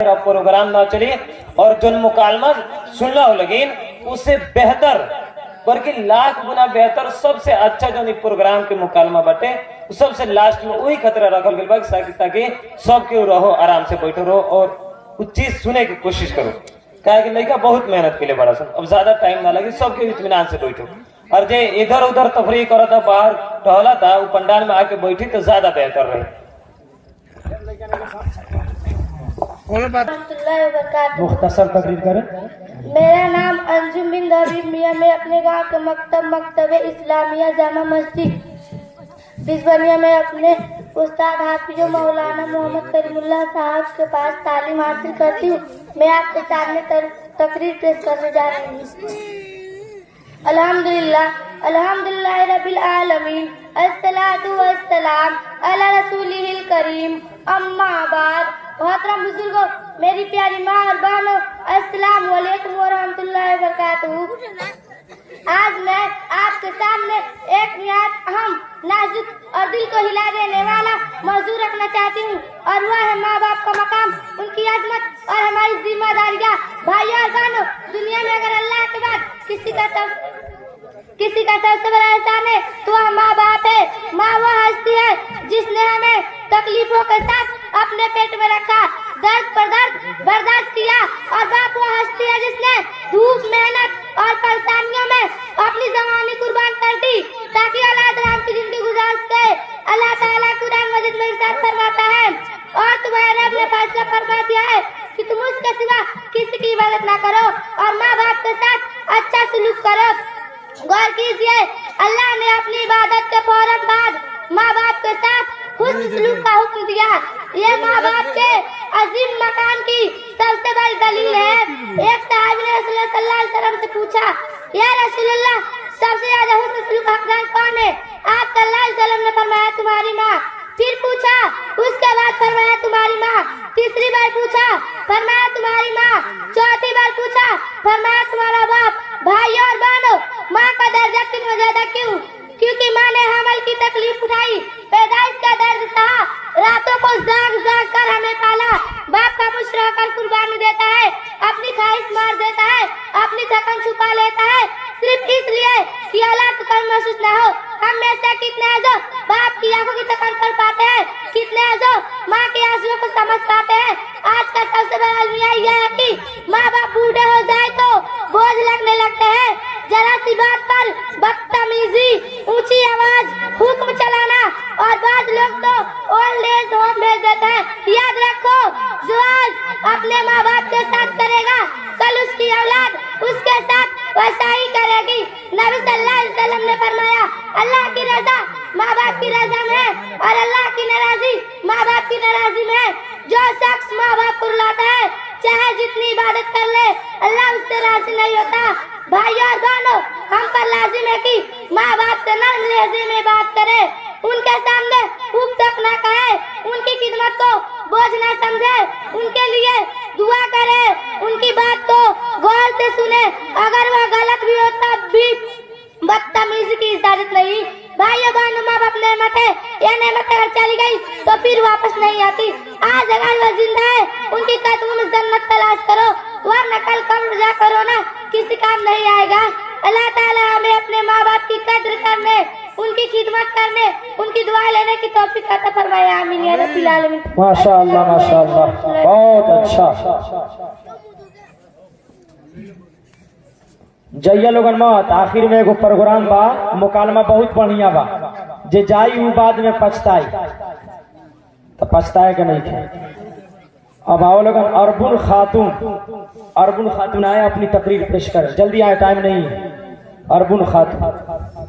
Programme ना चली और जो मुकालमा सुनना हो लगिन उससे बेहतर बल्कि लाख गुना बेहतर सबसे अच्छा जो प्रोग्राम के मुकालमा बटे सबसे लास्ट में वही खतरा रखल गया ताकि सब के रहो आराम से बैठो रहो और कुछ चीज सुने की कोशिश करो। क्या कि लड़का बहुत मेहनत के लिए बड़ा सन, अब ज्यादा टाइम ना लगे, सबके इत्मीनान से बैठो। और जो इधर उधर तफरी करा था बाहर टहला था वो पंडाल में आके बैठी तो ज्यादा बेहतर रहे। मुख्तसर तकरीर करें। मेरा नाम अंजुम बिन हबीब मियां। मैं अपने गांव के मकतब इस्लामिया जामा मस्जिद बिस्बनिया में अपने उस्ताद हाफिज मौलाना मोहम्मद करीमुल्लाह साहब के पास तालीम हासिल करती हूँ। मैं आपके सामने तकरीर पेश करने जा रही हूँ। अल्हम्दुलिल्लाह रब्बिल आलमीन अस्सलातु वस्सलाम अला रसूलिहिल करीम अम्मा बाद। मोहतरम बुजुर्गों, मेरी प्यारी माँ और बहनों, अस्सलाम वालेकुम व रहमतुल्लाहि व बरकातुहू। आज मैं आपके सामने एक निहायत अहम, नाजुक और दिल को हिला देने वाला मौजू रखना चाहती हूँ और वह है माँ बाप का मकाम, उनकी अजमत और हमारी जिम्मेदारियाँ। भाइयों और बहनों, दुनिया में अगर अल्लाह के बाद किसी का सबसे बड़ा एहसान है तो वह माँ बाप है। माँ वह हस्ती है जिसने हमें तकलीफों के साथ अपने पेट में रखा, दर्द पर दर्द बर्दाश्त किया, और बाप वह हस्ती है जिसने धूप मेहनत और परेशानियों में अपनी जवानी कुर्बान कर दी ताकि औलाद राम की जिंदगी गुजार सके। अल्लाह ताला कुरान मजीद में इरशाद फरमाता है, और तुम्हारे रब ने फैसला फरमा दिया है कि तुम उसके सिवा किसी की इबादत ना करो और माँ बाप के साथ अच्छा सलूक करो। गौर कीजिए, अल्लाह ने अपनी इबादत के फौरन बाद माँ बाप के साथ हुस्न सलूक का हुक्म दिया। ये माँ बाप के अजीम मकान की सबसे बड़ी दलील है। एक साहब ने रसूलुल्लाह सल्लल्लाहु अलैहि वसल्लम से पूछा, या रसूलुल्लाह, सबसे ज्यादा हुस्न सलूक हकदार कौन है? आप सल्लल्लाहु अलैहि वसल्लम ने फरमाया, तुम्हारी माँ। फिर पूछा, उसके बाद फरमाया, तुम्हारी माँ। तीसरी बार पूछा, फरमाया, तुम्हारी माँ। चौथी बार पूछा, फरमाया, तुम्हारा बाप। भाई और बहनों, माँ का दर्जा इतना ज्यादा क्यों? क्योंकि माँ ने हमल की तकलीफ उठाई, पैदाइश का दर्द सहा, रातों को जाग जाग कर हमें पाला। बाप का मुश्किल कर कुर्बानी देता है, अपनी ख्वाहिश मार देता है, अपनी थकन छुपा लेता है, सिर्फ इसलिए कि औलाद को कम महसूस न हो। हम में से कितने हैं जो बाप की आंखों की थकन कर पाते हैं? कितने हैं जो माँ के आंसुओं को समझ पाते हैं? आज का सबसे बड़ा अलमिया यह है कि माँ बाप बूढ़े हो जाए तो बोझ लगने लगते हैं। जरा सी बात पर बदतमीजी, ऊंची आवाज, हुक्म चलाना, और बाद लोग तो ओल्ड एज होम भेज देते हैं। याद रखो, जो आज अपने माँ बाप के साथ करेगा, कल उसकी औलाद उसके साथ वैसा ही करेगी। नबी सल्लल्लाहु अलैहि वसल्लम ने फरमाया, अल्लाह की रजा माँ बाप की रजा में है और अल्लाह की नाराजी माँ बाप की नाराजी में है। जो शख्स माँ बाप को रुलाता है, चाहे जितनी इबादत कर ले, अल्लाह उससे राजी नहीं होता। भाइयों और बहनों, हम पर लाजिम है कि माँ बाप से नर्म लहजे में बात करें, उनके सामने उफ तक न कहे, उनकी खिदमत को बोझ न समझे, उनके लिए दुआ करे, उनकी बात को गौर से सुने। अगर वह गलत भी हो तब भी बदतमीजी की इजाजत नहीं। भाइयों बहनों, माँ बाप नेमत है, यह नेमत अगर चली गई तो फिर वापस नहीं आती। आज अगर वह जिंदा है, उनकी कदमों में जन्नत तलाश करो, वरना कल कब्र जा करो ना, किसी काम नहीं आएगा। अल्लाह ताला हमें अपने माँ बाप की कद्र करने, उनकी खिदमत करने, उनकी दुआ लेने की तौफीक अता फरमाए। आमीन या रब्बिल आलमीन। माशाअल्लाह माशाअल्लाह, बहुत अच्छा। जइया लोगन मत, आखिर में एगो प्रोग्राम बा, मुकालमा बहुत बढ़िया बा, जे जाई उ बाद में पछताई, तो पछताए के नहीं थे। अब आओ लोगन, अरबुन खातून आए अपनी तकरीर पेश कर, जल्दी आए, टाइम नहीं है। अरबुन खातून।